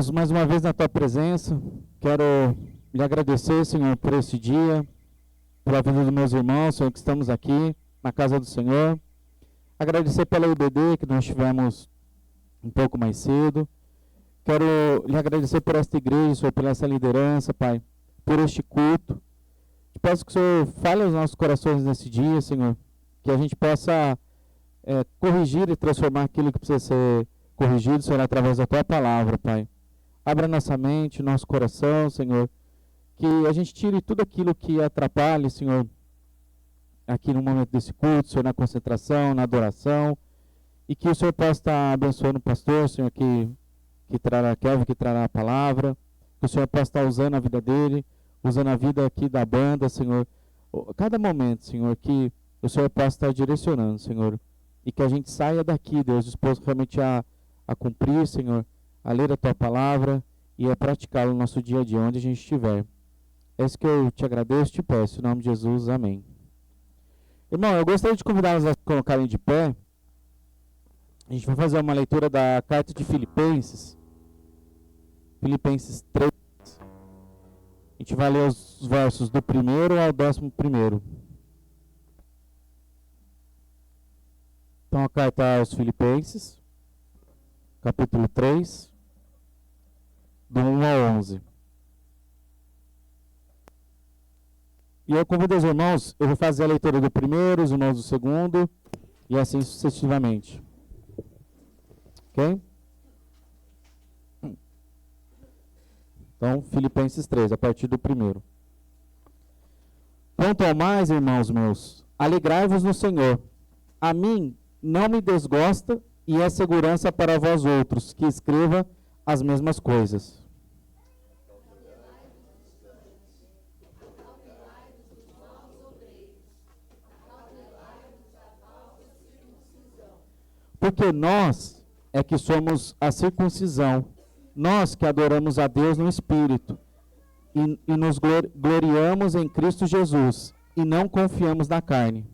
Deus, mais uma vez na Tua presença, quero lhe agradecer, Senhor, por esse dia, pela vida dos meus irmãos, Senhor, que estamos aqui na casa do Senhor. Agradecer pela IBD que nós tivemos um pouco mais cedo. Quero lhe agradecer por esta igreja, Senhor, por essa liderança, Pai, por este culto. Te peço que o Senhor fale aos nossos corações nesse dia, Senhor, que a gente possa corrigir e transformar aquilo que precisa ser corrigido, Senhor, através da Tua palavra, Pai. Abra nossa mente, nosso coração, Senhor, que a gente tire tudo aquilo que atrapalhe, Senhor, aqui no momento desse culto, Senhor, na concentração, na adoração, e que o Senhor possa estar abençoando o pastor, Senhor, que trará a palavra, que o Senhor possa estar usando a vida dele, usando a vida aqui da banda, Senhor, cada momento, Senhor, que o Senhor possa estar direcionando, Senhor, e que a gente saia daqui, Deus, disposto realmente a cumprir, Senhor, a ler a Tua palavra e a praticá-la no nosso dia a dia, onde a gente estiver. É isso que eu te agradeço e te peço, em nome de Jesus, amém. Irmão, eu gostaria de convidá-los a colocarem de pé. A gente vai fazer uma leitura da carta de Filipenses. Filipenses 3. A gente vai ler os versos do 1º ao 11º. Então, a carta aos Filipenses, capítulo 3, do 1 ao 11. E eu convido os irmãos, eu vou fazer a leitura do 1º, os irmãos do 2º, e assim sucessivamente. Ok? Então, Filipenses 3, a partir do 1º. Quanto ao mais, irmãos meus, alegrai-vos no Senhor. A mim não me desgosta e é segurança para vós outros, que escreva as mesmas coisas. Porque nós é que somos a circuncisão, nós que adoramos a Deus no Espírito, e nos gloriamos em Cristo Jesus, e não confiamos na carne.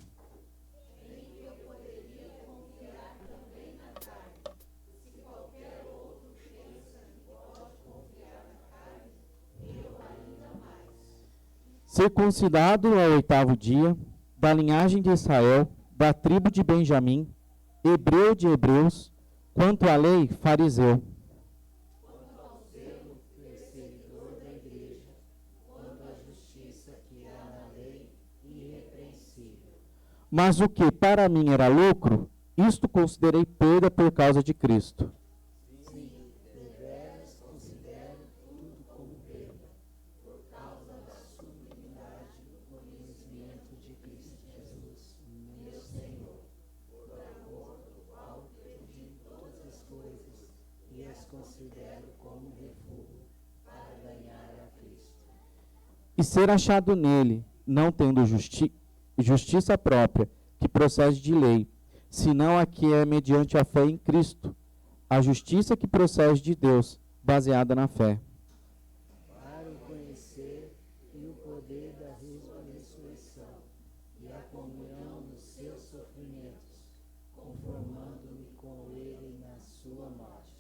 Circuncidado ao 8º dia, da linhagem de Israel, da tribo de Benjamim, hebreu de hebreus, quanto à lei, fariseu. Quanto ao zelo, perseguidor da igreja, quanto à justiça que há na lei, irrepreensível. Mas o que para mim era lucro, isto considerei perda por causa de Cristo. Sim, deveras considero tudo como perda, por causa da sublimidade do conhecimento de Cristo Jesus, meu Senhor, por amor do qual perdi todas as coisas e as considero como refúgio para ganhar a Cristo. E ser achado nele, não tendo justiça própria, que procede de lei, senão a que é mediante a fé em Cristo, a justiça que procede de Deus, baseada na fé. Para o conhecer e o poder da ressurreição e a comunhão dos seus sofrimentos, conformando-me com ele na sua morte.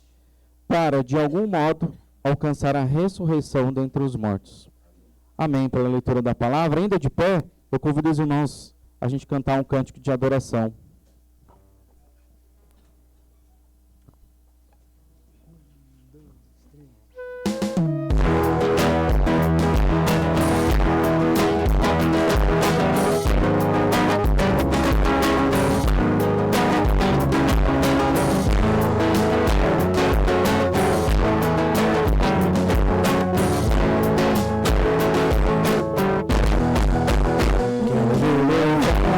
Para, de algum modo, alcançar a ressurreição dentre os mortos. Amém. Pela leitura da palavra, ainda de pé, eu convido os irmãos a gente cantar um cântico de adoração. Quero louvar-te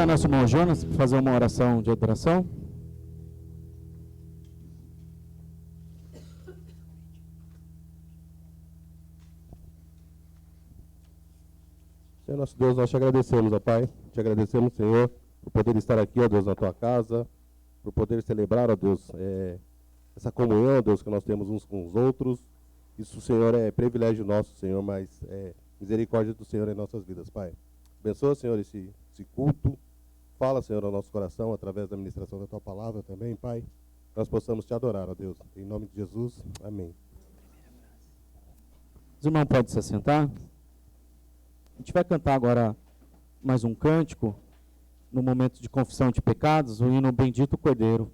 Nosso irmão Jonas para fazer uma oração de adoração. Senhor nosso Deus, nós te agradecemos, ó Pai, te agradecemos, Senhor, por poder estar aqui, ó Deus, na tua casa, por poder celebrar, ó Deus, essa comunhão, Deus, que nós temos uns com os outros. Isso, Senhor, é privilégio nosso, Senhor, mas é misericórdia do Senhor em nossas vidas, Pai. Abençoa, Senhor, esse culto. Fala, Senhor, ao nosso coração, através da ministração da Tua Palavra também, Pai. Nós possamos Te adorar, ó Deus. Em nome de Jesus, amém. Os irmãos podem se assentar. A gente vai cantar agora mais um cântico, no momento de confissão de pecados, o hino Bendito Cordeiro.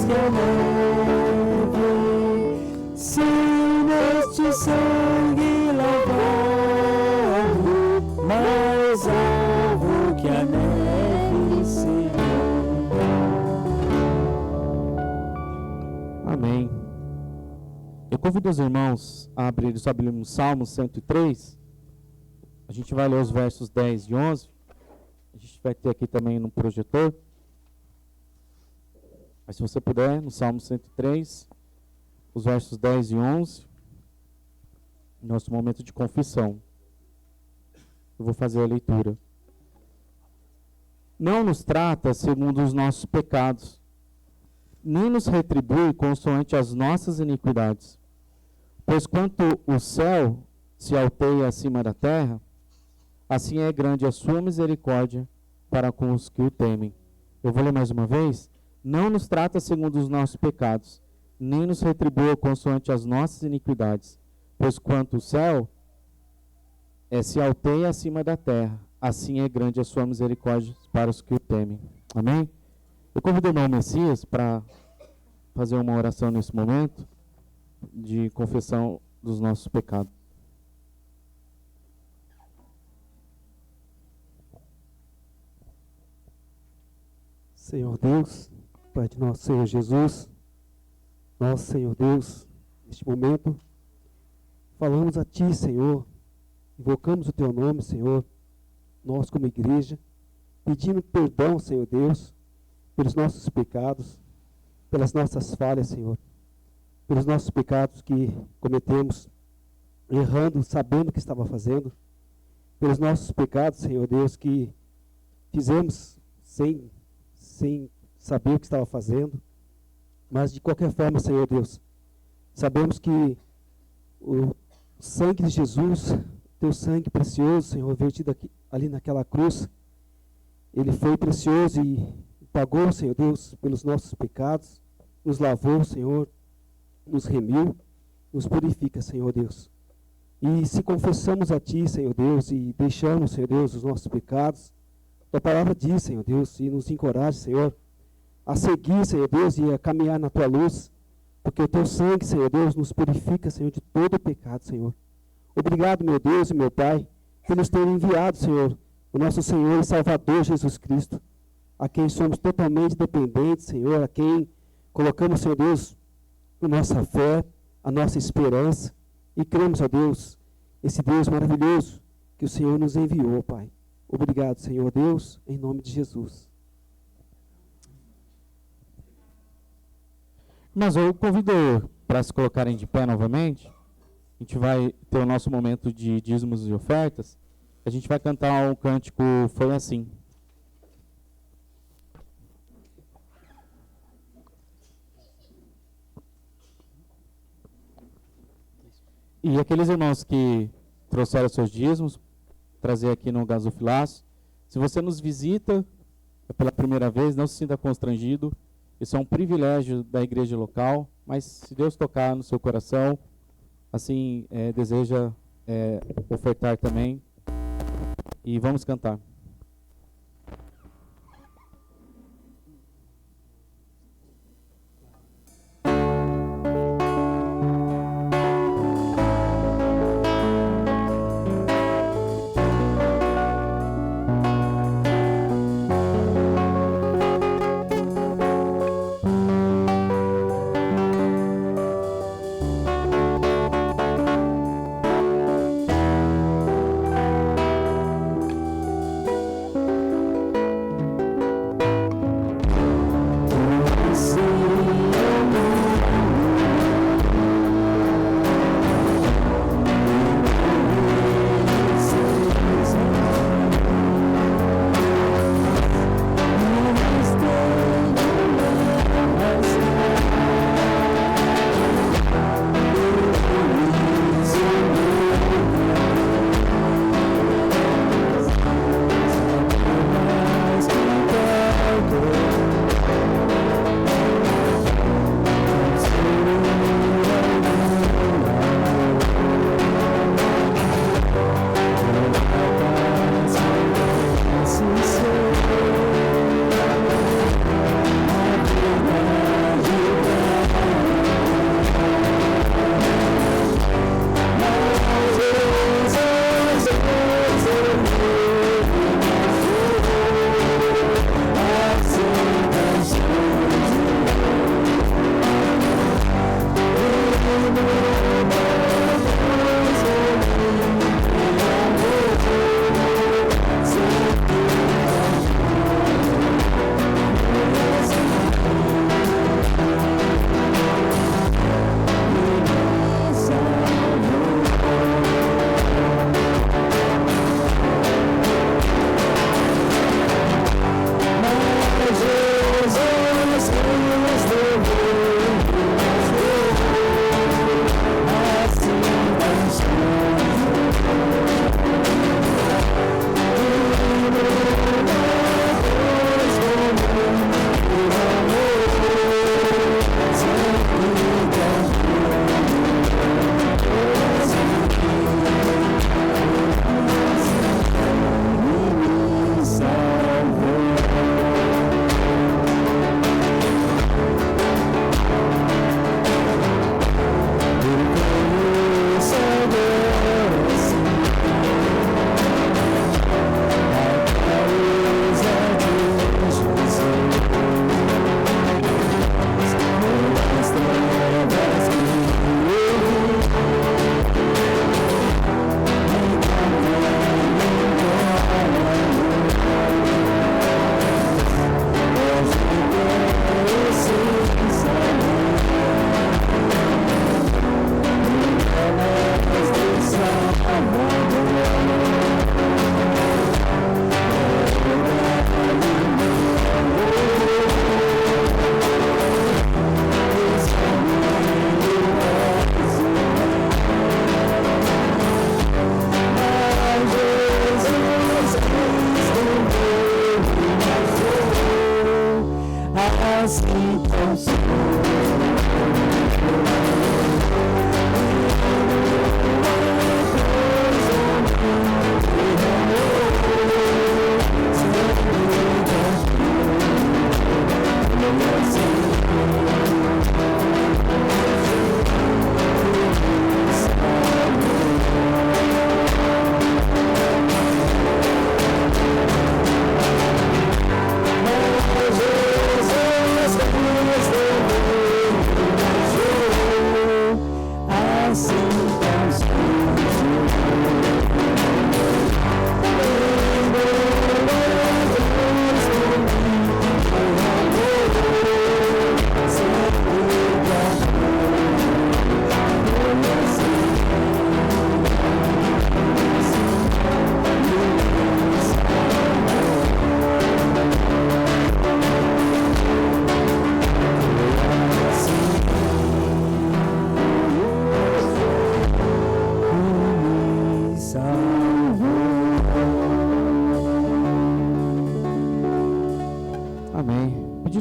que a neve, sem neste sangue lavado, mais alvo que a neve, Senhor. Amém. Eu convido os irmãos a abrir sua Bíblia no Salmo 103. A gente vai ler os versos 10 e 11. A gente vai ter aqui também no projetor. Mas se você puder, no Salmo 103, os versos 10 e 11, nosso momento de confissão. Eu vou fazer a leitura. Não nos trata segundo os nossos pecados, nem nos retribui consoante as nossas iniquidades. Pois quanto o céu se alteia acima da terra, assim é grande a sua misericórdia para com os que o temem. Eu vou ler mais uma vez. Não nos trata segundo os nossos pecados, nem nos retribua consoante as nossas iniquidades. Pois quanto o céu se alteia acima da terra, assim é grande a sua misericórdia para os que o temem. Amém? Eu convido o irmão Messias para fazer uma oração nesse momento de confissão dos nossos pecados. Senhor Deus, Pai de nosso Senhor Jesus, nós, Senhor Deus, neste momento, falamos a Ti, Senhor, invocamos o Teu nome, Senhor, nós como igreja, pedindo perdão, Senhor Deus, pelos nossos pecados, pelas nossas falhas, Senhor, pelos nossos pecados que cometemos, errando, sabendo o que estava fazendo, pelos nossos pecados, Senhor Deus, que fizemos sem saber o que estava fazendo, mas de qualquer forma, Senhor Deus, sabemos que o sangue de Jesus, Teu sangue precioso, Senhor, vertido aqui, ali naquela cruz, ele foi precioso e pagou, Senhor Deus, pelos nossos pecados, nos lavou, Senhor, nos remiu, nos purifica, Senhor Deus. E se confessamos a Ti, Senhor Deus, e deixamos, Senhor Deus, os nossos pecados, Tua palavra diz, Senhor Deus, e nos encoraja, Senhor, a seguir, Senhor Deus, e a caminhar na Tua luz, porque o Teu sangue, Senhor Deus, nos purifica, Senhor, de todo o pecado, Senhor. Obrigado, meu Deus e meu Pai, por nos ter enviado, Senhor, o nosso Senhor e Salvador Jesus Cristo, a quem somos totalmente dependentes, Senhor, a quem colocamos, Senhor Deus, a nossa fé, a nossa esperança, e cremos, ó Deus, esse Deus maravilhoso que o Senhor nos enviou, Pai. Obrigado, Senhor Deus, em nome de Jesus. Mas eu convido para se colocarem de pé novamente. A gente vai ter o nosso momento de dízimos e ofertas. A gente vai cantar um cântico Foi Assim. E aqueles irmãos que trouxeram seus dízimos, trazer aqui no gasofilaço. Se você nos visita pela primeira vez, não se sinta constrangido. Isso é um privilégio da igreja local, mas se Deus tocar no seu coração, assim, deseja ofertar também. E vamos cantar.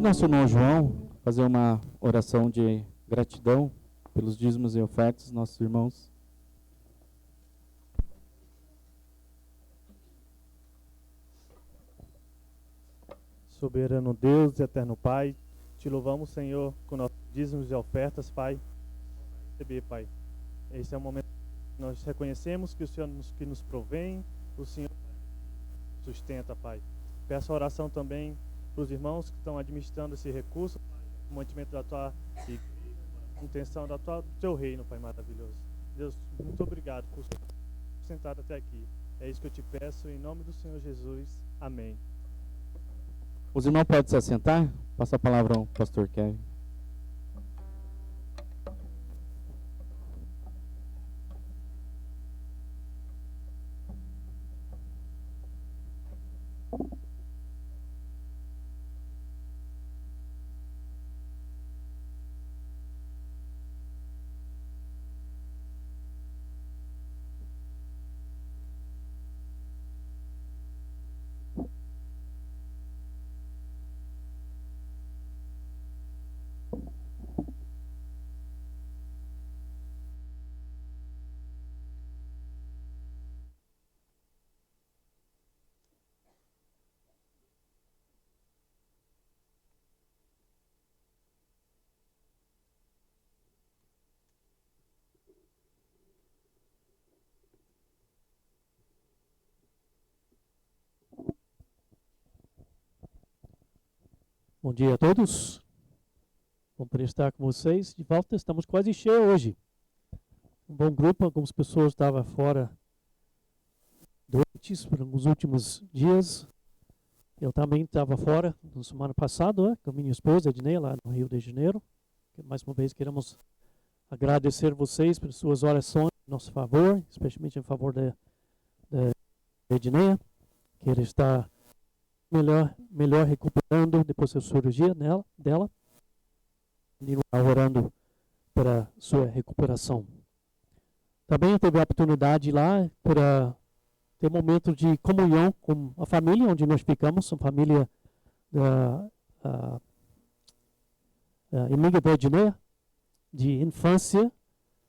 nosso irmão João fazer uma oração de gratidão pelos dízimos e ofertas dos nossos irmãos. Soberano Deus e eterno Pai, te louvamos, Senhor, com nossos dízimos e ofertas, Pai. Receber, Pai. Esse é o momento que nós reconhecemos que o Senhor que nos provém, o Senhor sustenta, Pai. Peço a oração também para os irmãos que estão administrando esse recurso, Pai, o mantimento da tua igreja, intenção do teu reino, Pai maravilhoso. Deus, muito obrigado por estar sentado até aqui. É isso que eu te peço, em nome do Senhor Jesus. Amém. Os irmãos podem se assentar? Passa a palavra ao pastor Kevin. Bom dia a todos. Bom poder estar com vocês. De volta, estamos quase cheios hoje. Um bom grupo, algumas pessoas estavam fora doentes por alguns últimos dias. Eu também estava fora na semana passada, com minha esposa, Ednei, lá no Rio de Janeiro. Mais uma vez queremos agradecer vocês pelas suas orações em nosso favor, especialmente em favor da Ednei, que ele está melhor recuperando depois da cirurgia dela, e orando para sua recuperação. Também eu tive a oportunidade lá para ter um momento de comunhão com a família onde nós ficamos, a família da amiga da Edneia, de infância,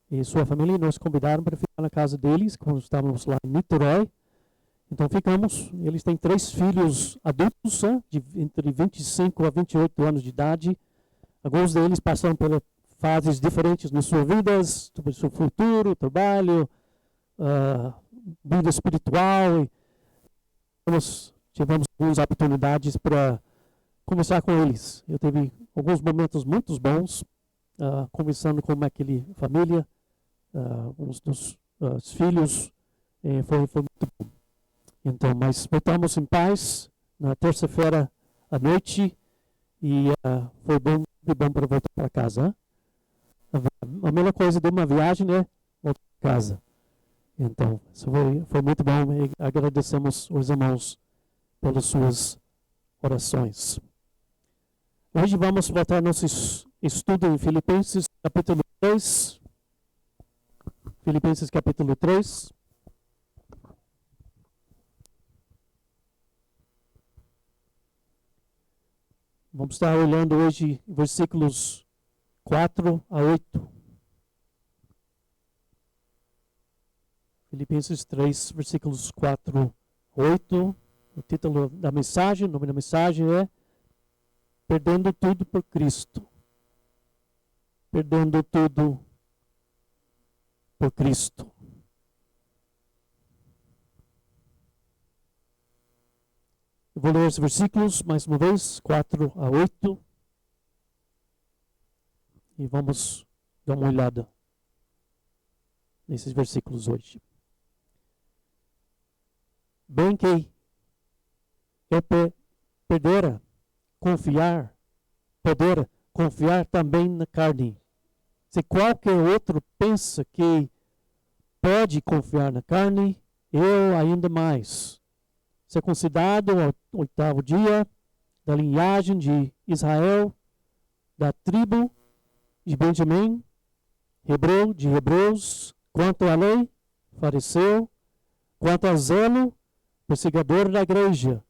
e sua família nos convidaram para ficar na casa deles, quando estávamos lá em Niterói. Então ficamos, eles têm 3 filhos adultos, entre 25 a 28 anos de idade. Alguns deles passaram por fases diferentes nas suas vidas, sobre o seu futuro, trabalho, vida espiritual. E tivemos algumas oportunidades para conversar com eles. Eu tive alguns momentos muito bons, conversando com aquela família, uns dos filhos, foi muito bom. Então, mas voltamos em paz na terça-feira à noite e foi bom para voltar para casa. A melhor coisa de uma viagem é voltar para casa. Então, isso foi muito bom e agradecemos os irmãos pelas suas orações. Hoje vamos voltar nosso estudo em Filipenses capítulo 3. Filipenses capítulo 3. Vamos estar olhando hoje versículos 4 a 8. Filipenses 3, versículos 4 a 8. O título da mensagem, o nome da mensagem é Perdendo Tudo por Cristo. Perdendo tudo por Cristo. Eu vou ler os versículos mais uma vez, 4 a 8. E vamos dar uma olhada nesses versículos hoje. Bem que eu poder confiar também na carne. Se qualquer outro pensa que pode confiar na carne, eu ainda mais. Circuncidado ao 8º dia, da linhagem de Israel, da tribo de Benjamim, hebreu de hebreus, quanto à lei, fariseu, quanto ao zelo, perseguidor da igreja,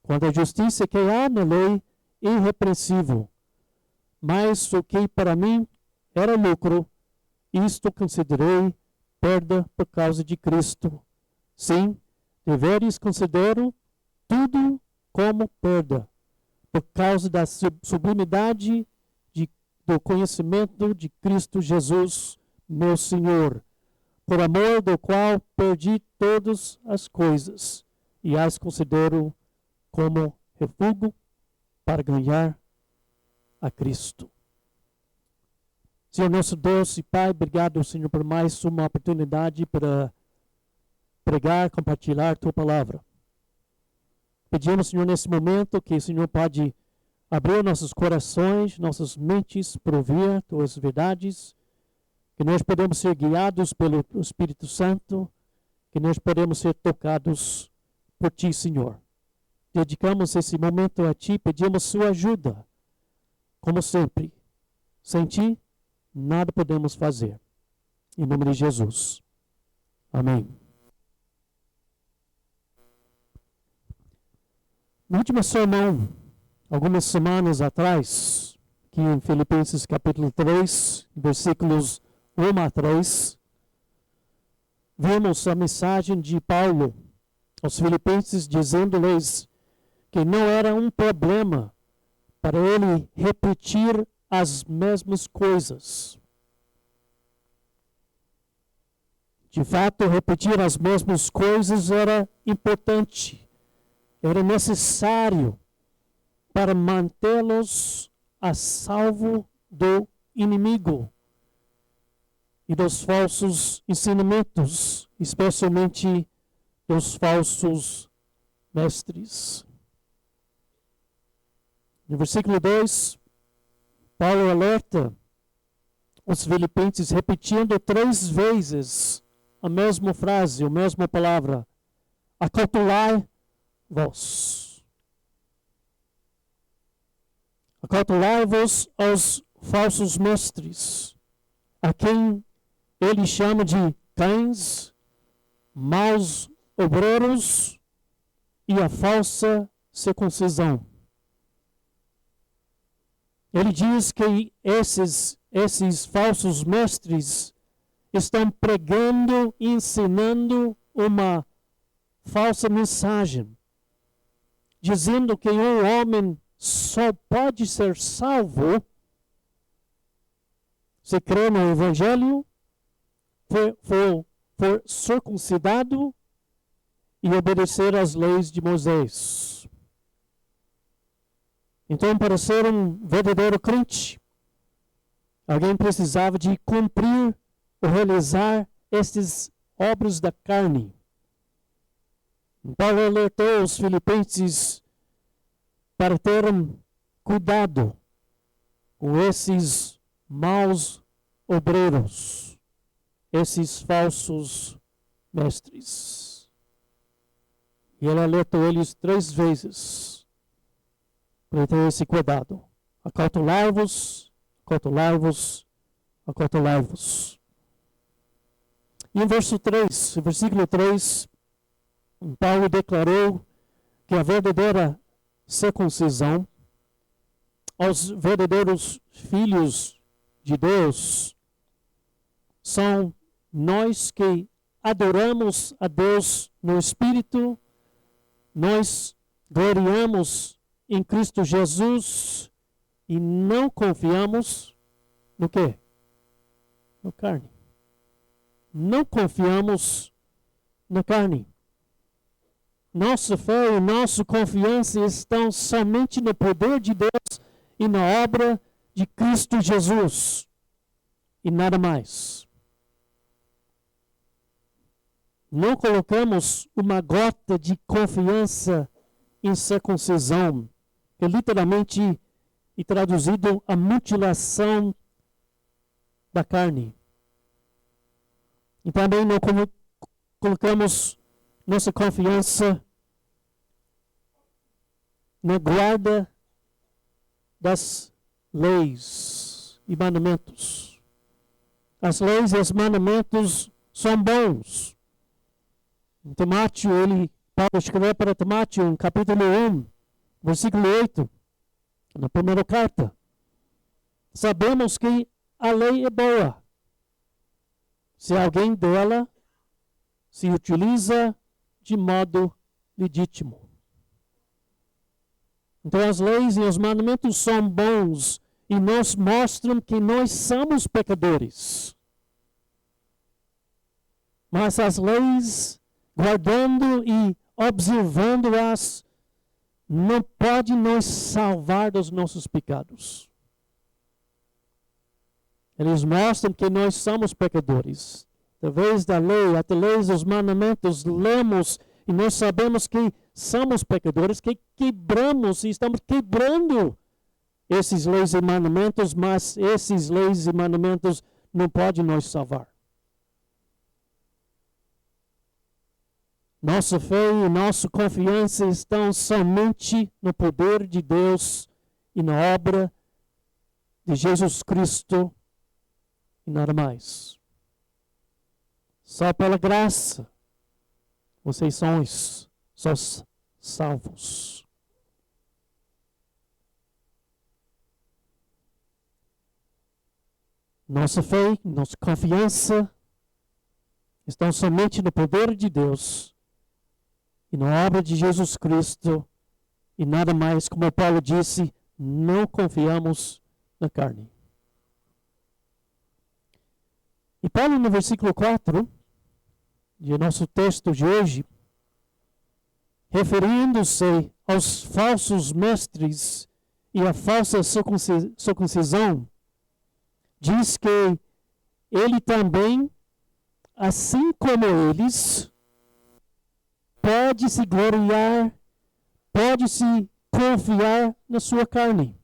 quanto à justiça que há na lei, irrepreensível. Mas o que para mim era lucro, isto considerei perda por causa de Cristo. Sim, deveres considero tudo como perda, por causa da sublimidade do conhecimento de Cristo Jesus, meu Senhor, por amor do qual perdi todas as coisas e as considero como refúgio para ganhar a Cristo. Senhor nosso Deus e Pai, obrigado, Senhor, por mais uma oportunidade para pregar, compartilhar Tua palavra. Pedimos, Senhor, nesse momento que o Senhor pode abrir nossos corações, nossas mentes para ouvir Tuas verdades, que nós podemos ser guiados pelo Espírito Santo, que nós podemos ser tocados por Ti, Senhor. Dedicamos esse momento a Ti, pedimos Sua ajuda, como sempre. Sem Ti, nada podemos fazer. Em nome de Jesus. Amém. No último sermão, algumas semanas atrás, aqui em Filipenses capítulo 3, versículos 1 a 3, vimos a mensagem de Paulo aos Filipenses, dizendo-lhes que não era um problema para ele repetir as mesmas coisas. De fato, repetir as mesmas coisas era importante, era necessário para mantê-los a salvo do inimigo e dos falsos ensinamentos, especialmente dos falsos mestres. No versículo 2, Paulo alerta os filipenses repetindo 3 vezes a mesma frase, a mesma palavra: acautelai-vos. Acautelai-vos aos falsos mestres, a quem ele chama de cães, maus obreiros e a falsa circuncisão. Ele diz que esses falsos mestres estão pregando e ensinando uma falsa mensagem, dizendo que um homem só pode ser salvo se crê no Evangelho, for circuncidado e obedecer às leis de Moisés. Então, para ser um verdadeiro crente, alguém precisava de cumprir ou realizar estas obras da carne. Paulo alertou os filipenses para terem cuidado com esses maus obreiros, esses falsos mestres. E ele alertou eles 3 vezes para ter esse cuidado. Acautelai-vos, acautelai-vos, acautelai-vos. E em versículo 3, Paulo declarou que a verdadeira circuncisão aos verdadeiros filhos de Deus são nós que adoramos a Deus no Espírito, nós gloriamos em Cristo Jesus e não confiamos no quê? No carne. Não confiamos na carne. Nossa fé e nossa confiança estão somente no poder de Deus e na obra de Cristo Jesus. E nada mais. Não colocamos uma gota de confiança em circuncisão, que é literalmente e traduzido a mutilação da carne. E também não colocamos nossa confiança na guarda das leis e mandamentos. As leis e os mandamentos são bons. Em Paulo escreveu para Timóteo, em capítulo 1, versículo 8, Na primeira carta, sabemos que a lei é boa. Se alguém dela se utiliza de modo legítimo. Então as leis e os mandamentos são bons e nos mostram que nós somos pecadores. Mas as leis, guardando e observando-as, não podem nos salvar dos nossos pecados. Eles mostram que nós somos pecadores. Através da lei, através dos mandamentos, lemos e nós sabemos que somos pecadores, que quebramos e estamos quebrando esses leis e mandamentos, mas esses leis e mandamentos não podem nos salvar. Nossa fé e nossa confiança estão somente no poder de Deus e na obra de Jesus Cristo e nada mais. Só pela graça vocês são salvos. Nossa fé, nossa confiança estão somente no poder de Deus e na obra de Jesus Cristo e nada mais, como Paulo disse, não confiamos na carne. E Paulo, no versículo 4, de nosso texto de hoje, referindo-se aos falsos mestres e à falsa circuncisão, diz que ele também, assim como eles, pode se gloriar, pode se confiar na sua carne.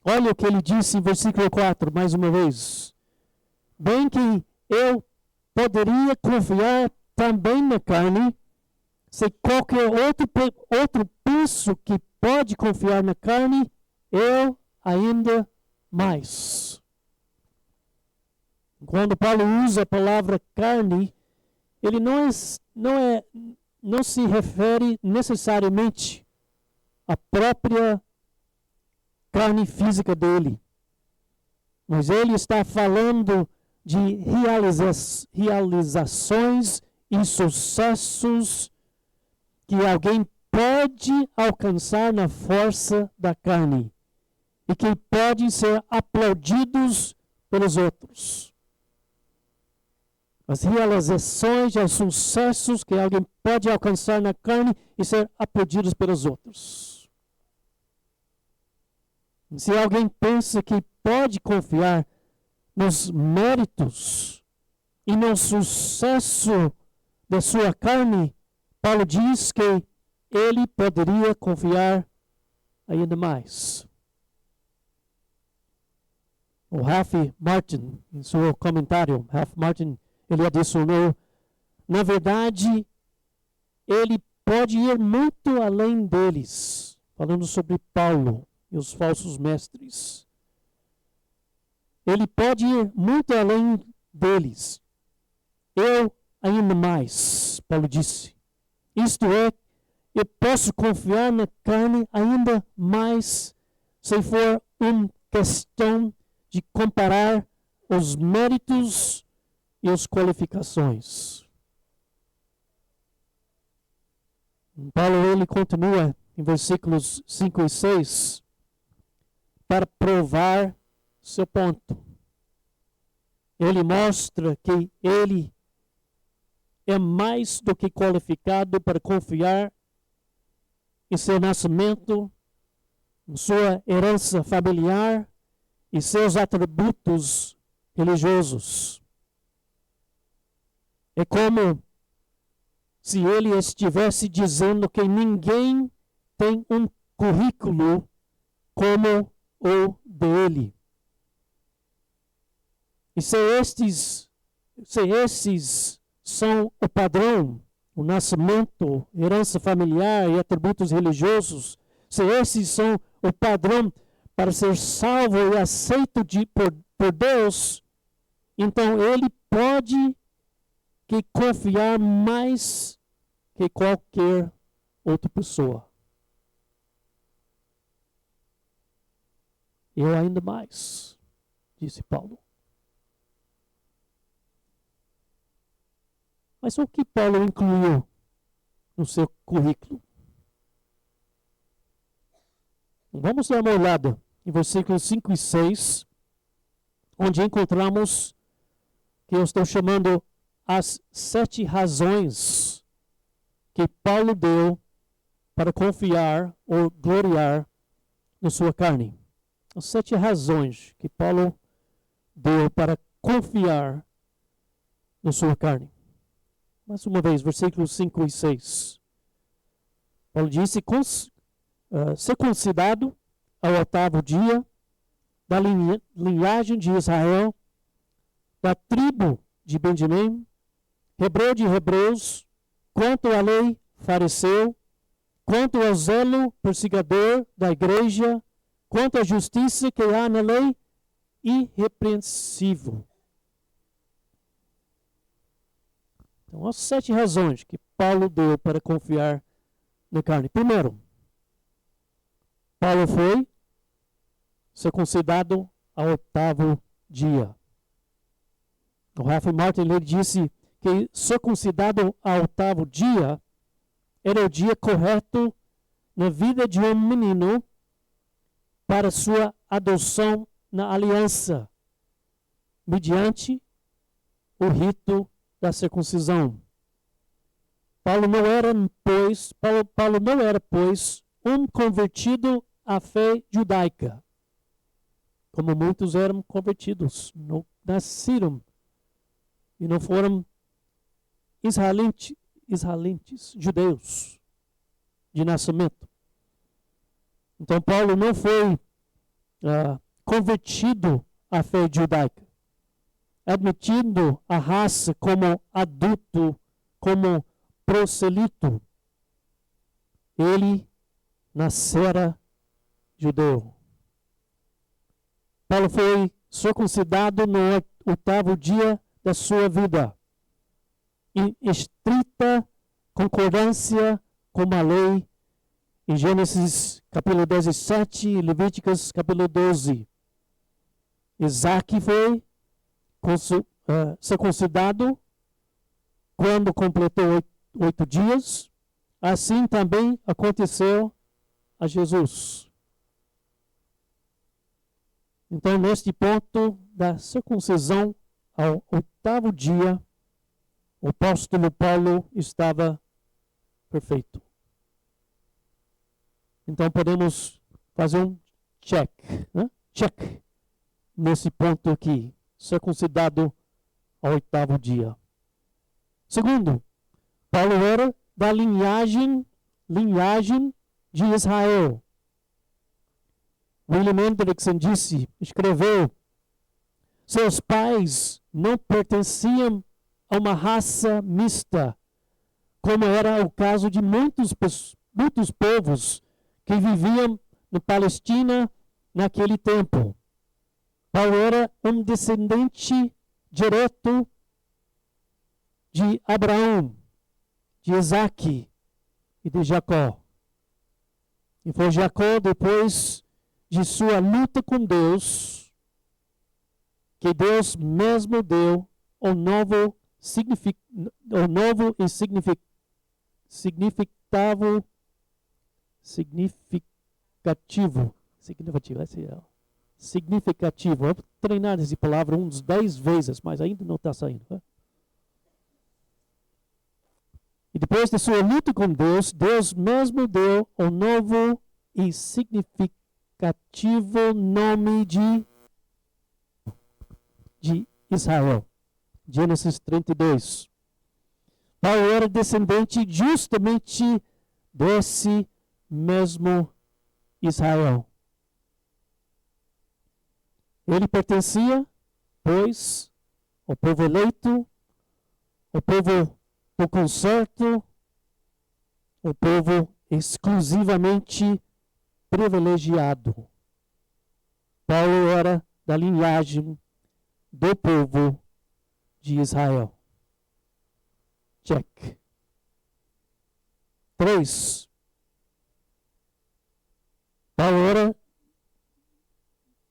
Olha o que ele disse em versículo 4, mais uma vez. Bem que eu poderia confiar também na carne, se qualquer outro penso que pode confiar na carne, eu ainda mais. Quando Paulo usa a palavra carne, ele não se refere necessariamente à própria carne física dele. Mas ele está falando de realizações e sucessos que alguém pode alcançar na força da carne e que podem ser aplaudidos pelos outros. As realizações e os sucessos que alguém pode alcançar na carne e ser aplaudidos pelos outros. Se alguém pensa que pode confiar nos méritos e no sucesso da sua carne, Paulo diz que ele poderia confiar ainda mais. O Ralph Martin, em seu comentário, ele adicionou, na verdade, ele pode ir muito além deles, falando sobre Paulo e os falsos mestres. Ele pode ir muito além deles. Eu ainda mais, Paulo disse. Isto é, eu posso confiar na carne ainda mais se for uma questão de comparar os méritos e as qualificações. Paulo, ele continua em versículos 5 e 6 para provar seu ponto. Ele mostra que ele é mais do que qualificado para confiar em seu nascimento, em sua herança familiar e seus atributos religiosos. É como se ele estivesse dizendo que ninguém tem um currículo como o dele. E se esses são o padrão, o nascimento, herança familiar e atributos religiosos, se esses são o padrão para ser salvo e aceito por Deus, então ele pode confiar mais que qualquer outra pessoa. Eu ainda mais, disse Paulo. Mas o que Paulo incluiu no seu currículo? Vamos dar uma olhada em versículos 5 e 6, onde encontramos que eu estou chamando as 7 razões que Paulo deu para confiar ou gloriar na sua carne. As 7 razões que Paulo deu para confiar na sua carne. Mais uma vez, versículos 5 e 6. Paulo disse, circuncidado ao 8º dia, da linhagem de Israel, da tribo de Benjamim, hebreu de hebreus, quanto à lei, fariseu, quanto ao zelo perseguidor da igreja, quanto à justiça que há na lei, irrepreensível. Então, as 7 razões que Paulo deu para confiar na carne. Primeiro, Paulo foi circuncidado ao 8º dia. O Ralph Martin ele disse que circuncidado ao 8º dia era o dia correto na vida de um menino para sua adoção na aliança, mediante o rito da circuncisão. Paulo não era, pois, um convertido à fé judaica, como muitos eram convertidos, não nasceram e não foram israelitas, judeus de nascimento. Então Paulo não foi convertido à fé judaica, admitindo a raça como adulto, como prosélito. Ele nascera judeu. Paulo foi circuncidado no 8º dia da sua vida, em estrita concordância com a lei, em Gênesis capítulo 17 e Levíticos capítulo 12. Isaac foi circuncidado quando completou 8 dias. Assim também aconteceu a Jesus. Então, neste ponto da circuncisão ao 8º dia, o apóstolo Paulo estava perfeito. Então, podemos fazer um check, né? Check nesse ponto aqui, circuncidado ao 8º dia. Segundo, Paulo era da linhagem de Israel. William Hendrickson escreveu, seus pais não pertenciam a uma raça mista, como era o caso de muitos povos que viviam na Palestina naquele tempo. Paulo era um descendente direto de Abraão, de Isaac e de Jacó. E foi Jacó, depois de sua luta com Deus, que Deus mesmo deu o novo e significativo. Eu vou treinar essa palavra uns 10 vezes, mas ainda não está saindo. Né? E depois de sua luta com Deus, Deus mesmo deu o novo e significativo nome de Israel. Gênesis 32. Paulo era descendente justamente desse mesmo Israel. Ele pertencia, pois, ao povo eleito, ao povo do concerto, ao povo exclusivamente privilegiado. Paulo era da linhagem do povo de Israel. Check. 3. Paulo era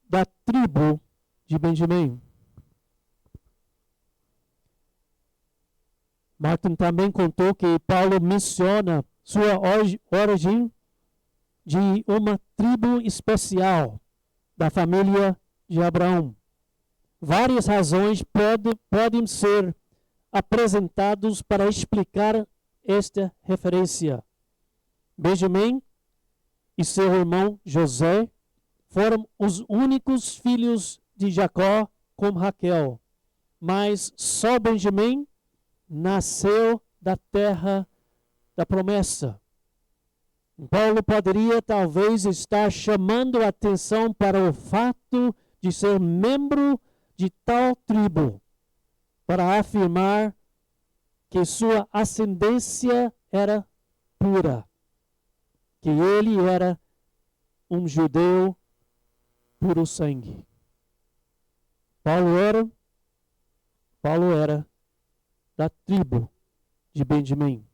da tribo de Benjamim. Martin também contou que Paulo menciona sua origem de uma tribo especial da família de Abraão. Várias razões podem ser apresentadas para explicar esta referência. Benjamim e seu irmão José foram os únicos filhos de Jacó com Raquel, mas só Benjamim nasceu da terra da promessa. Paulo poderia talvez estar chamando a atenção para o fato de ser membro de tal tribo, para afirmar que sua ascendência era pura, que ele era um judeu puro sangue. Paulo era da tribo de Benjamim.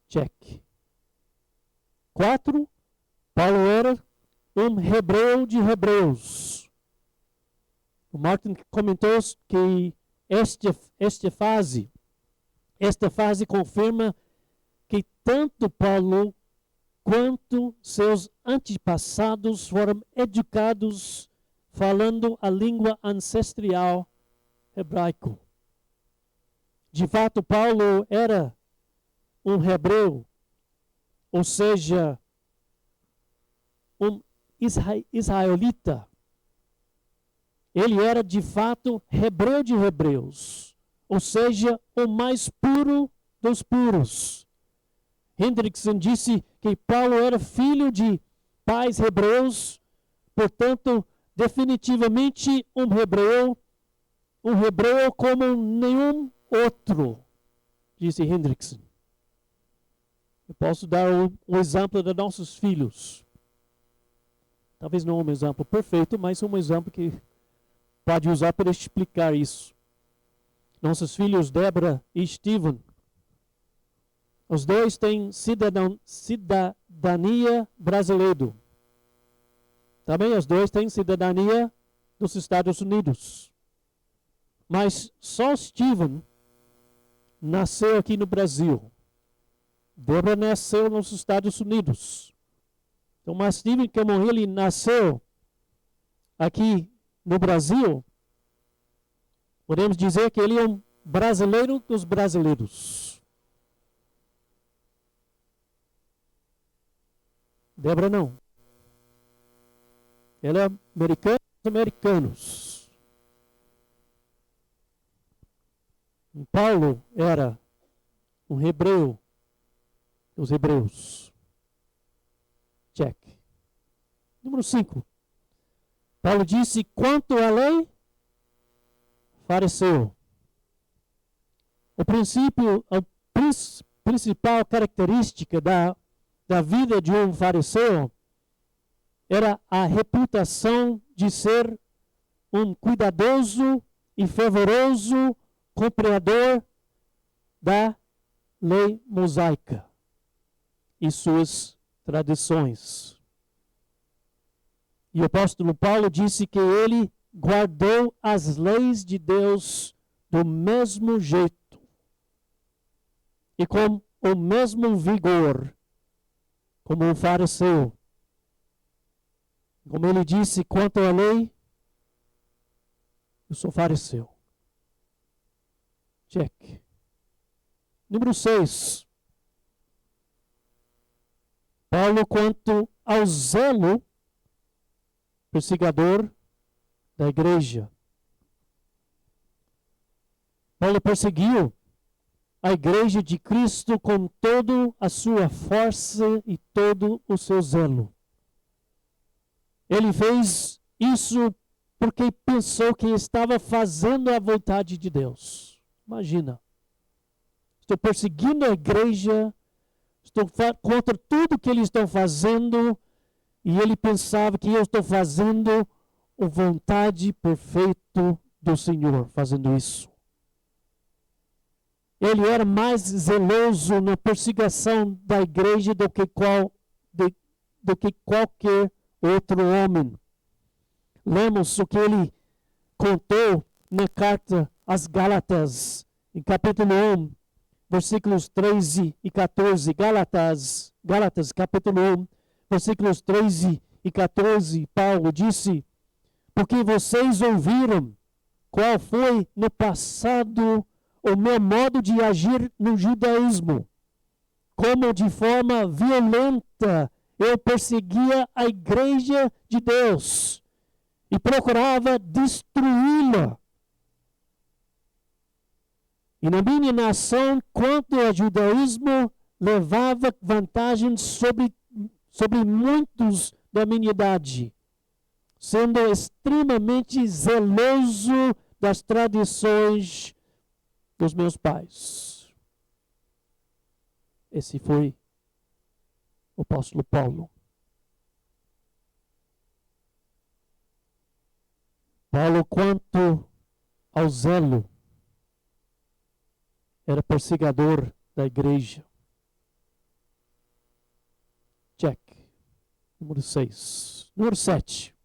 Check. 4. Paulo era um hebreu de hebreus. O Martin comentou que esta fase confirma que tanto Paulo quanto seus antepassados foram educados falando a língua ancestral hebraico. De fato, Paulo era um hebreu, ou seja, um israelita. Ele era de fato hebreu de hebreus, ou seja, o mais puro dos puros. Hendrickson disse que Paulo era filho de pais hebreus, portanto, definitivamente um hebreu como nenhum outro, disse Hendrickson. Eu posso dar um exemplo de nossos filhos. Talvez não um exemplo perfeito, mas um exemplo que pode usar para explicar isso. Nossos filhos, Débora e Steven, os dois têm cidadania brasileira. Também os dois têm cidadania dos Estados Unidos. Mas só Steven nasceu aqui no Brasil. Débora nasceu nos Estados Unidos. Então, mas Steven, como ele nasceu aqui no Brasil, podemos dizer que ele é um brasileiro dos brasileiros. Débora não. Ela é americana dos americanos. E Paulo era um hebreu dos hebreus. Check. Número 5. Paulo disse, quanto à lei, fariseu. A principal característica da vida de um fariseu era a reputação de ser um cuidadoso e fervoroso cumpridor da lei mosaica e suas tradições. E o apóstolo Paulo disse que ele guardou as leis de Deus do mesmo jeito e com o mesmo vigor como um fariseu. Como ele disse, quanto à lei, eu sou fariseu. Check. Número 6. Paulo, quanto ao zelo perseguidor da igreja. Paulo perseguiu a igreja de Cristo com toda a sua força e todo o seu zelo. Ele fez isso porque pensou que estava fazendo a vontade de Deus. Imagina. Estou perseguindo a igreja, estou contra tudo que eles estão fazendo, e ele pensava que eu estou fazendo a vontade perfeita do Senhor, fazendo isso. Ele era mais zeloso na perseguição da igreja do que qualquer outro homem. lemos o que ele contou na carta às Gálatas, em capítulo 1, versículos 13 e 14. Gálatas capítulo 1, versículos 13 e 14. Paulo disse: porque vocês ouviram qual foi no passado o meu modo de agir no judaísmo, como de forma violenta eu perseguia a igreja de Deus e procurava destruí-la. E na minha nação, quanto ao judaísmo, levava vantagem sobre muitos da minha idade, sendo extremamente zeloso das tradições dos meus pais. Esse foi o apóstolo Paulo. Paulo, quanto ao zelo, era perseguidor da igreja. Check. Número 6. Número 7.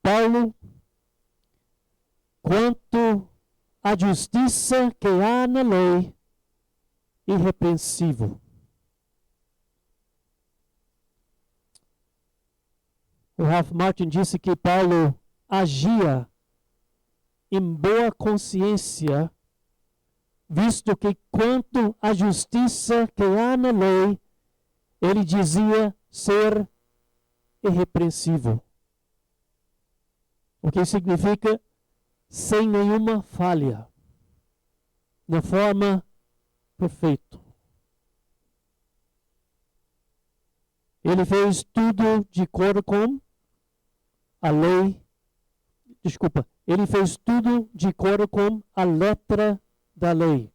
Paulo, quanto à justiça que há na lei, irrepreensível. O Ralph Martin disse que Paulo agia em boa consciência, visto que quanto à justiça que há na lei, ele dizia ser irrepreensível. O que significa sem nenhuma falha, na forma perfeita. Ele fez tudo de acordo com a lei. Ele fez tudo de acordo com a letra da lei.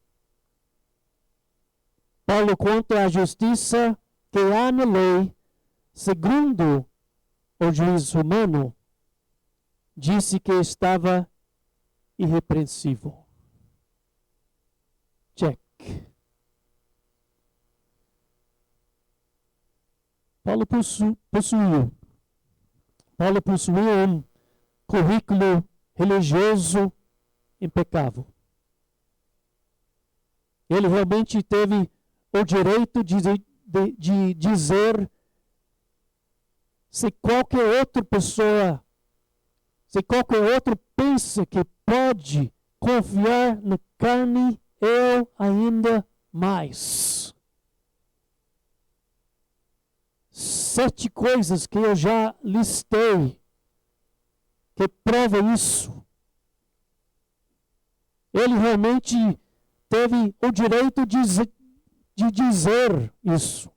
Paulo, quanto à justiça que há na lei, segundo o juízo humano, disse que estava irrepreensível. Check. Paulo possuía um currículo religioso impecável. Ele realmente teve o direito de dizer se qualquer outra pessoa, se qualquer outro pensa que pode confiar na carne, eu ainda mais. 7 coisas que eu já listei que provam isso. Ele realmente teve o direito de dizer isso.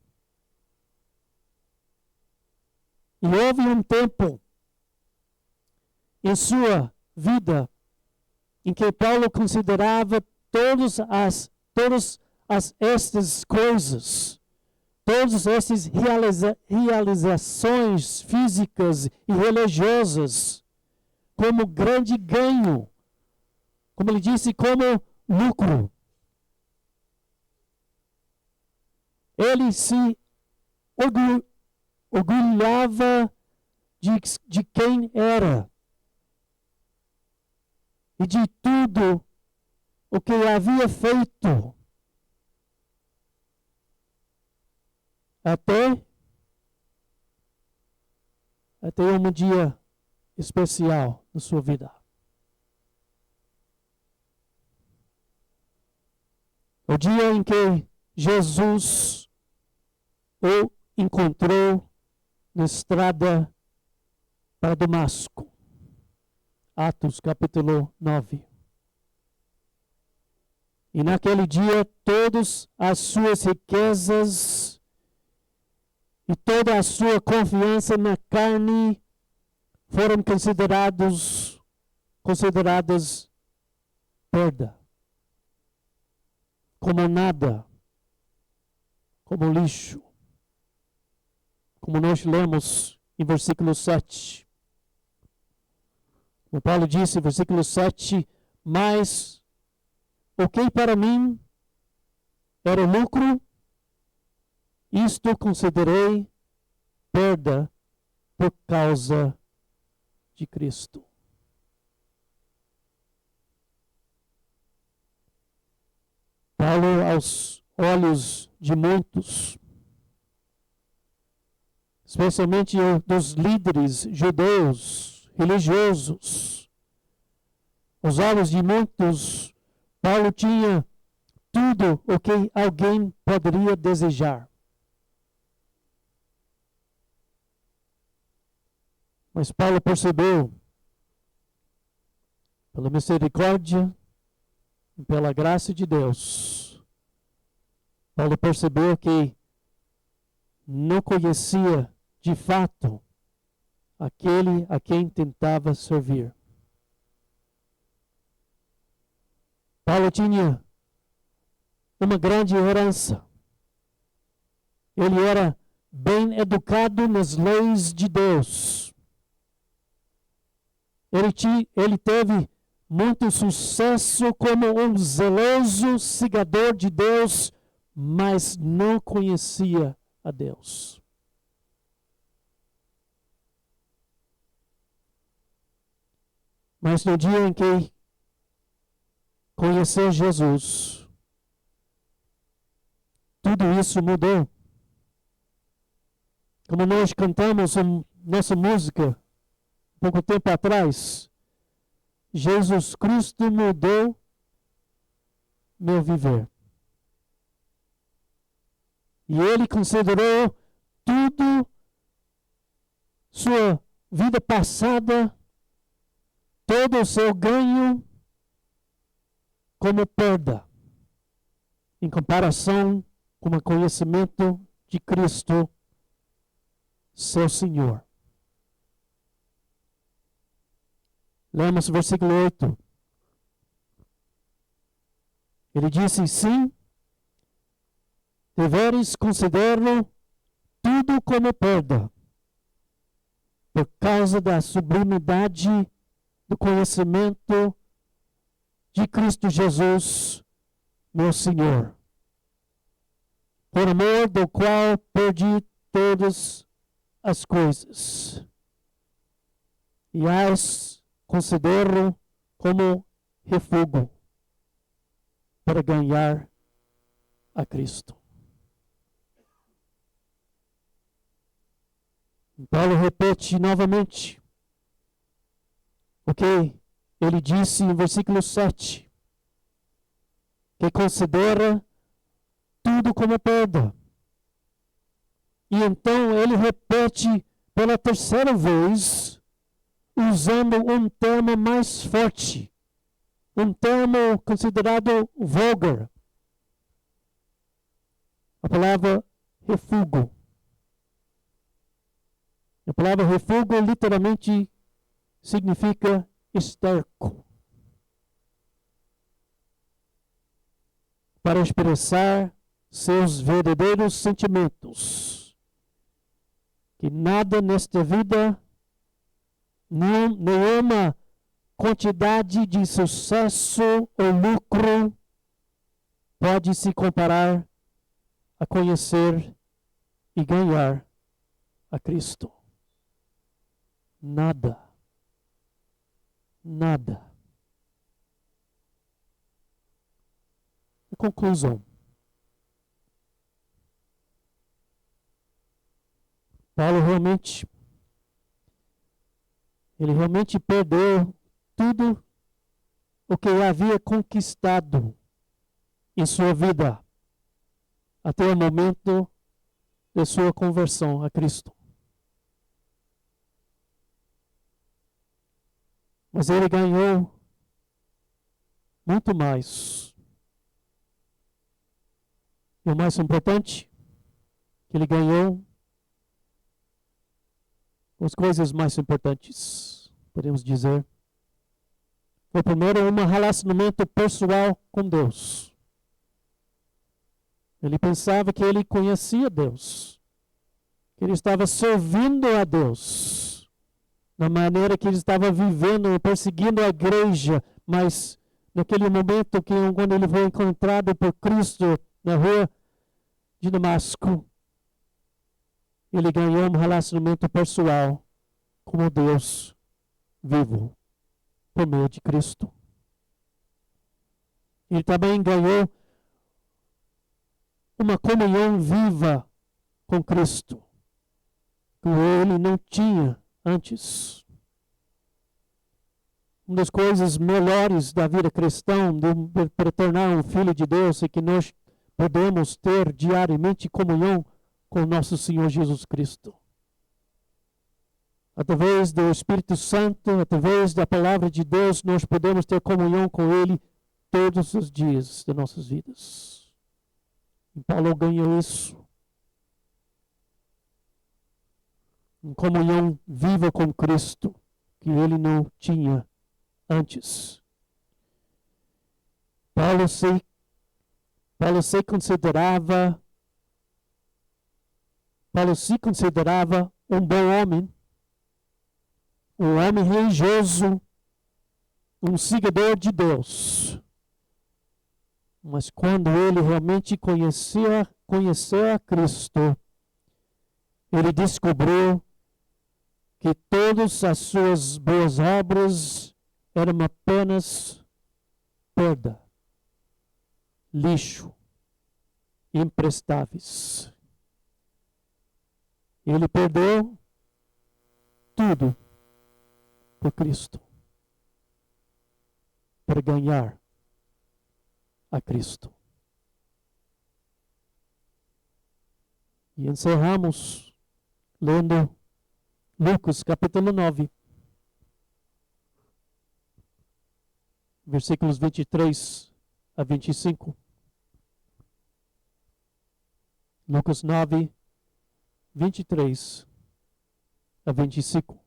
E houve um tempo em sua vida em que Paulo considerava todas estas coisas, todas essas realizações físicas e religiosas como grande ganho, como ele disse, como lucro. Ele se orgulhava de quem era e de tudo o que havia feito até um dia especial na sua vida. O dia em que Jesus o encontrou na estrada para Damasco. Atos capítulo 9. E naquele dia todas as suas riquezas e toda a sua confiança na carne foram consideradas perda, como nada, como lixo. Como nós lemos em versículo 7. O Paulo disse em versículo 7, mas o que para mim era lucro, isto considerei perda por causa de Cristo. Paulo, aos olhos de muitos, especialmente dos líderes judeus, religiosos, aos olhos de muitos, Paulo tinha tudo o que alguém poderia desejar. Mas Paulo percebeu, pela misericórdia e pela graça de Deus, Paulo percebeu que não conhecia de fato aquele a quem tentava servir. Paulo tinha uma grande herança. Ele era bem educado nas leis de Deus. Ele teve muito sucesso como um zeloso seguidor de Deus, mas não conhecia a Deus. Mas no dia em que conheceu Jesus, tudo isso mudou. Como nós cantamos nossa música pouco tempo atrás, Jesus Cristo mudou meu viver. E ele considerou tudo, sua vida passada, todo o seu ganho, como perda, em comparação com o conhecimento de Cristo, seu Senhor. Lemos o versículo 8. Ele disse: sim, deveres considerar tudo como perda, por causa da sublimidade do conhecimento de Cristo Jesus, meu Senhor, por amor do qual perdi todas as coisas, e as considero como refúgio para ganhar a Cristo. Paulo repete novamente o que ele disse no versículo 7, que considera tudo como perda. E então ele repete pela terceira vez, usando um termo mais forte, um termo considerado vulgar, a palavra refúgio. A palavra refúgio literalmente significa esterco, para expressar seus verdadeiros sentimentos, que nada nesta vida, nenhuma quantidade de sucesso ou lucro pode se comparar a conhecer e ganhar a Cristo. Nada. Nada. A conclusão. Paulo ele realmente perdeu tudo o que havia conquistado em sua vida até o momento de sua conversão a Cristo. Mas ele ganhou muito mais. E o mais importante, que ele ganhou as coisas mais importantes, podemos dizer. Foi primeiro um relacionamento pessoal com Deus. Ele pensava que ele conhecia Deus, que ele estava servindo a Deus, na maneira que ele estava vivendo, perseguindo a igreja, mas naquele momento quando ele foi encontrado por Cristo na rua de Damasco, ele ganhou um relacionamento pessoal como Deus vivo por meio de Cristo. Ele também ganhou uma comunhão viva com Cristo, que ele não tinha antes. Uma das coisas melhores da vida cristã, para tornar um filho de Deus, é que nós podemos ter diariamente comunhão com nosso Senhor Jesus Cristo. Através do Espírito Santo, através da palavra de Deus, nós podemos ter comunhão com Ele todos os dias de nossas vidas. E Paulo ganhou isso. Uma comunhão viva com Cristo, que ele não tinha antes. Paulo se considerava um bom homem, um homem religioso, um seguidor de Deus. Mas quando ele realmente conheceu a Cristo, ele descobriu que todas as suas boas obras eram apenas perda, lixo, imprestáveis. Ele perdeu tudo por Cristo, para ganhar a Cristo. E encerramos lendo Lucas capítulo 9, versículos 23 a 25. Lucas 9, 23 a 25.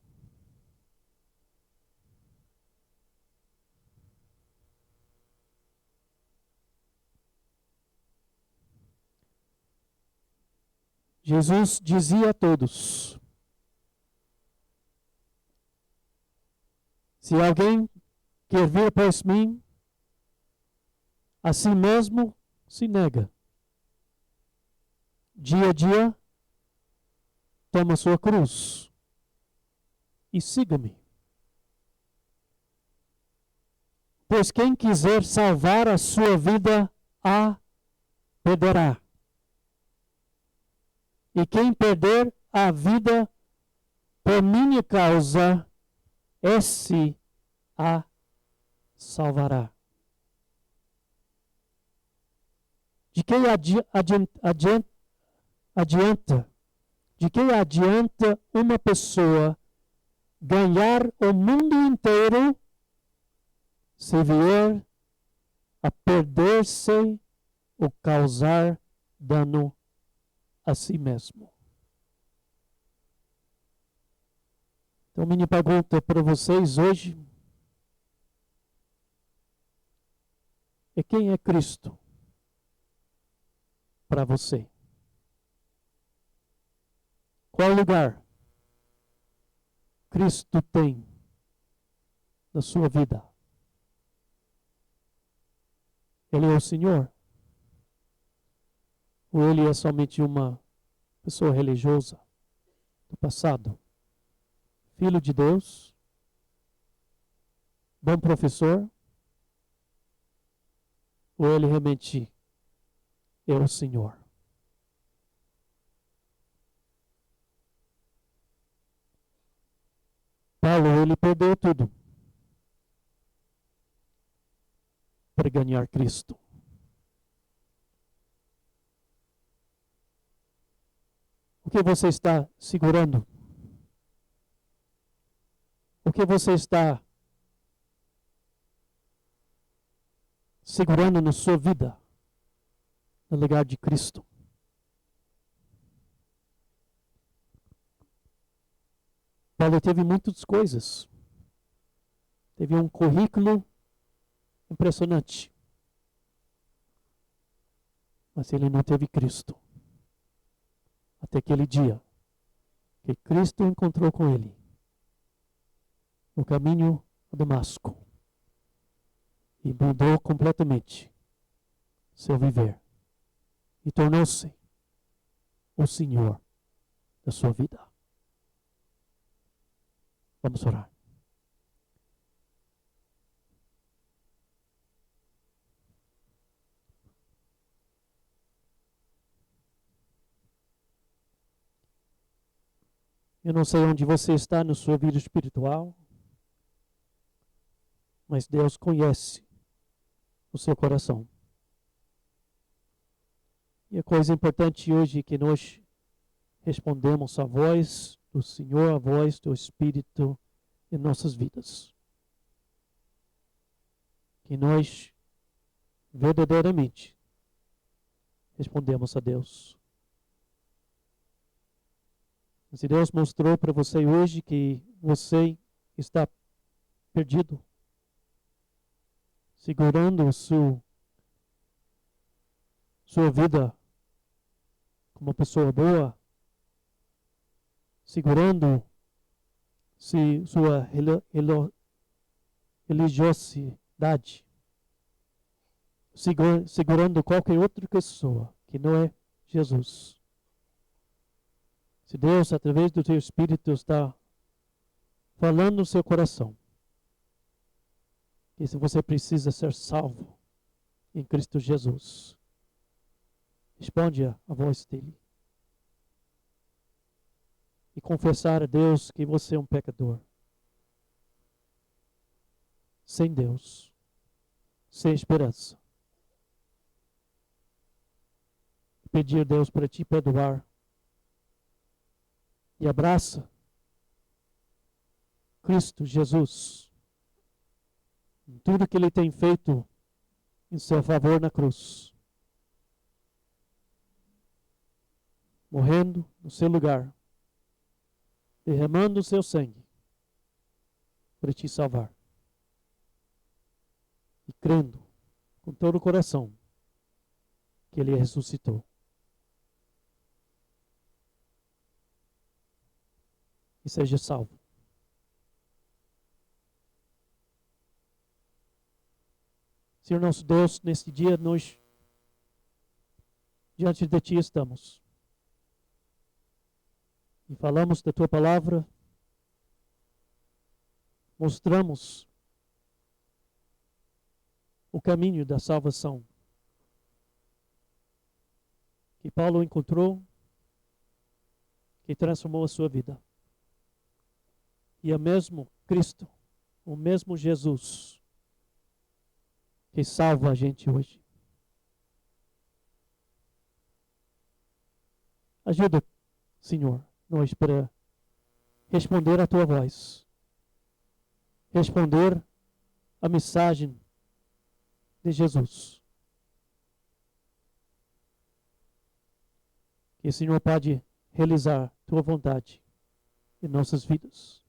Jesus dizia a todos: se alguém quer vir após mim, a si mesmo se nega. Dia a dia, toma sua cruz e siga-me. Pois quem quiser salvar a sua vida, a perderá. E quem perder a vida por minha causa, esse a salvará. De que adianta uma pessoa ganhar o mundo inteiro se vier a perder-se ou causar dano a si mesmo? Então, minha pergunta para vocês hoje é: quem é Cristo para você? Qual lugar Cristo tem na sua vida? Ele é o Senhor? Ou ele é somente uma pessoa religiosa do passado? Filho de Deus? Bom professor? Ou ele realmente é o Senhor? Paulo, ele perdeu tudo para ganhar Cristo. O que você está segurando? O que você está segurando na sua vida, no lugar de Cristo? Paulo teve muitas coisas. Teve um currículo impressionante. Mas ele não teve Cristo. Até aquele dia que Cristo encontrou com ele no caminho a Damasco e mudou completamente seu viver e tornou-se o Senhor da sua vida. Vamos orar. Eu não sei onde você está na sua vida espiritual, mas Deus conhece o seu coração. E a coisa importante hoje é que nós respondemos à voz do Senhor, à voz do Espírito em nossas vidas. Que nós verdadeiramente respondemos a Deus. Se Deus mostrou para você hoje que você está perdido, segurando sua vida como uma pessoa boa, segurando sua religiosidade, segurando qualquer outra pessoa que não é Jesus. Se Deus, através do teu Espírito, está falando no seu coração, que se você precisa ser salvo em Cristo Jesus, responde a voz dele. E confessar a Deus que você é um pecador. Sem Deus. Sem esperança. Pedir a Deus para te perdoar. E abraça Cristo Jesus. Em tudo que Ele tem feito em seu favor na cruz. Morrendo no seu lugar. Derramando o seu sangue para te salvar. E crendo com todo o coração que Ele ressuscitou. E seja salvo. Senhor nosso Deus, neste dia nós diante de Ti estamos. E falamos da Tua palavra, mostramos o caminho da salvação que Paulo encontrou, que transformou a sua vida. E é o mesmo Cristo, o mesmo Jesus, que salva a gente hoje. Ajuda, Senhor, nós para responder à Tua voz, responder à mensagem de Jesus. Que o Senhor pode realizar Tua vontade em nossas vidas.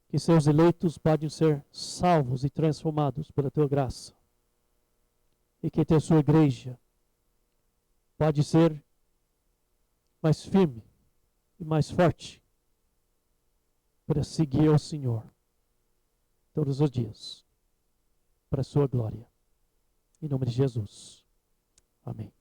Que seus eleitos podem ser salvos e transformados pela Tua graça. E que a Sua igreja pode ser mais firme e mais forte para seguir o Senhor todos os dias, para a sua glória. Em nome de Jesus. Amém.